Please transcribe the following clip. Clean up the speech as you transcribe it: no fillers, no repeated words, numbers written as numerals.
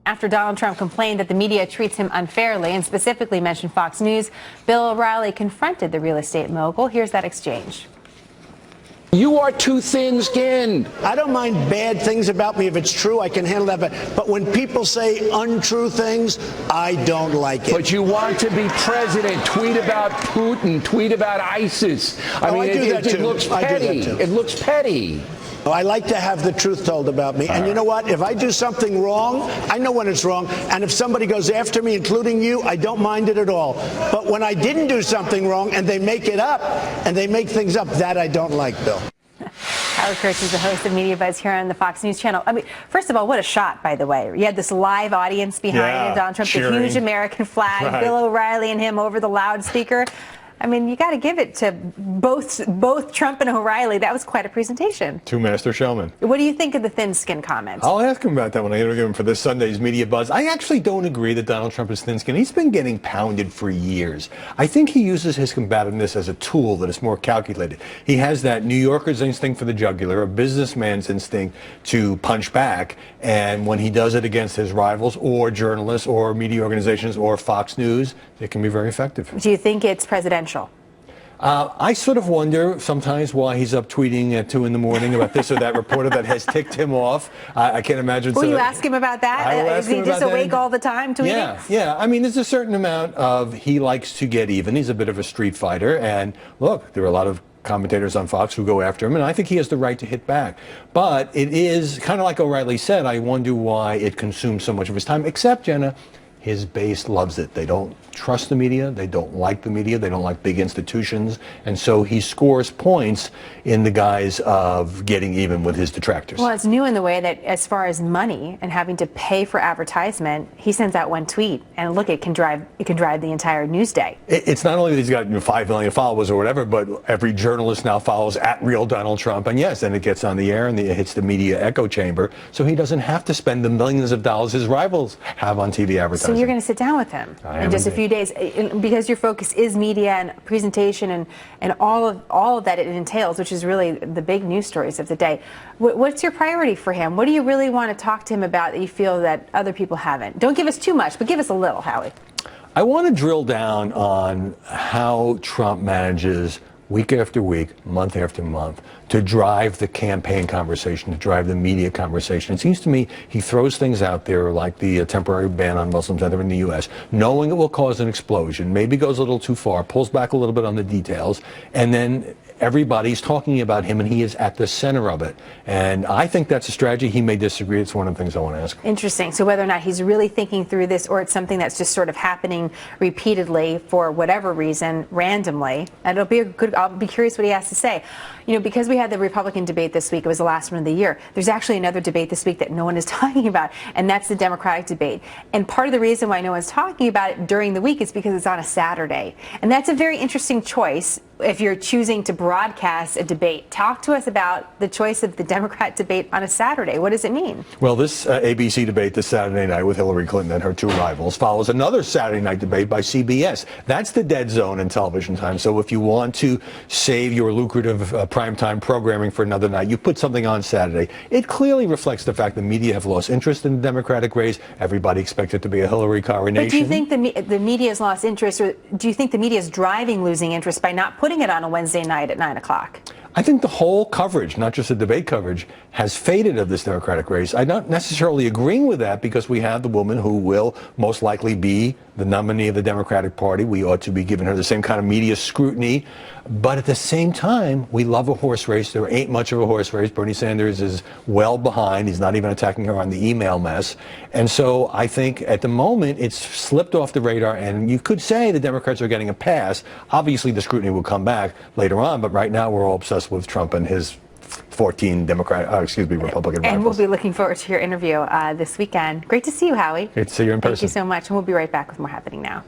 After Donald Trump complained that the media treats him unfairly and specifically mentioned Fox News, Bill O'Reilly confronted the real estate mogul. Here's that exchange. You are too thin-skinned. I don't mind bad things about me if it's true. I can handle that. But when people say untrue things, I don't like it. But you want to be president. Tweet about Putin. Tweet about ISIS. I mean, it looks petty. It looks petty. I like to have the truth told about me. And you know what? If I do something wrong, I know when it's wrong. And if somebody goes after me, including you, I don't mind it at all. But when I didn't do something wrong and they make it up and they make things up, that I don't like, Bill. Kurtz is the host of Media Buzz here on the Fox News channel. I mean, first of all, what a shot, by the way. You had this live audience behind him, Donald Trump, the huge American flag, Bill O'Reilly and him over the loudspeaker. I mean, you got to give it to both Trump and O'Reilly. That was quite a presentation. Two master showmen. What do you think of the thin-skinned comments? I'll ask him about that when I interview him for this Sunday's Media Buzz. I actually don't agree that Donald Trump is thin-skinned. He's been getting pounded for years. I think he uses his combativeness as a tool that is more calculated. He has that New Yorker's instinct for the jugular, a businessman's instinct to punch back, and when he does it against his rivals or journalists or media organizations or Fox News, it can be very effective. Do you think it's presidential? I sort of wonder sometimes why he's up tweeting at 2 in the morning about this or that reporter that has ticked him off. I can't imagine. Will you ask him about that? Is he just awake all the time tweeting? Yeah. I mean, there's a certain amount of he likes to get even. He's a bit of a street fighter. And look, there are a lot of commentators on Fox who go after him, and I think he has the right to hit back. But it is kind of like O'Reilly said, I wonder why it consumes so much of his time, except, Jenna, his base loves it. They don't trust the media. They don't like the media. They don't like big institutions. And so he scores points in the guise of getting even with his detractors. Well, it's new in the way that as far as money and having to pay for advertisement, he sends out one tweet and look, it can drive the entire news day. It's not only that he's got 5 million followers or whatever, but every journalist now follows @real Donald Trump. And yes, then it gets on the air and it hits the media echo chamber. So he doesn't have to spend the millions of dollars his rivals have on TV advertising. So you're going to sit down with him in just a few days, because your focus is media and presentation and all of that it entails, which is really the big news stories of the day. What's your priority for him? What do you really want to talk to him about that you feel that other people haven't? Don't give us too much, but give us a little, Howie. I want to drill down on how Trump manages week after week, month after month, to drive the campaign conversation, to drive the media conversation. It seems to me he throws things out there like the temporary ban on Muslims entering the U.S., knowing it will cause an explosion, maybe goes a little too far, pulls back a little bit on the details, and then everybody's talking about him and he is at the center of it. And I think that's a strategy. He may disagree. It's one of the things I want to ask him. Interesting. So whether or not he's really thinking through this or it's something that's just sort of happening repeatedly for whatever reason, randomly, and I'll be curious what he has to say. You know, because we had the Republican debate this week, it was the last one of the year, there's actually another debate this week that no one is talking about, and that's the Democratic debate. And part of the reason why no one's talking about it during the week is because it's on a Saturday. And that's a very interesting choice if you're choosing to broadcast a debate. Talk to us about the choice of the Democrat debate on a Saturday. What does it mean? Well, this ABC debate this Saturday night with Hillary Clinton and her two rivals follows another Saturday night debate by CBS. That's the dead zone in television time. So if you want to save your lucrative primetime programming for another night, you put something on Saturday. It clearly reflects the fact the media have lost interest in the Democratic race. Everybody expects it to be a Hillary coronation. But do you think the media has lost interest, or do you think the media is driving losing interest by not putting it on a Wednesday night at 9 o'clock? I think the whole coverage, not just the debate coverage, has faded of this Democratic race. I'm not necessarily agreeing with that because we have the woman who will most likely be the nominee of the Democratic Party. We ought to be giving her the same kind of media scrutiny. But at the same time, we love a horse race. There ain't much of a horse race. Bernie Sanders is well behind. He's not even attacking her on the email mess. And so I think at the moment it's slipped off the radar. And you could say the Democrats are getting a pass. Obviously, the scrutiny will come back later on. But right now, we're all obsessed with Trump and his 14 Republican And rivals. we'll be looking forward to your interview this weekend. Great to see you, Howie. Great to see you in person. Thank you so much. And we'll be right back with more happening now.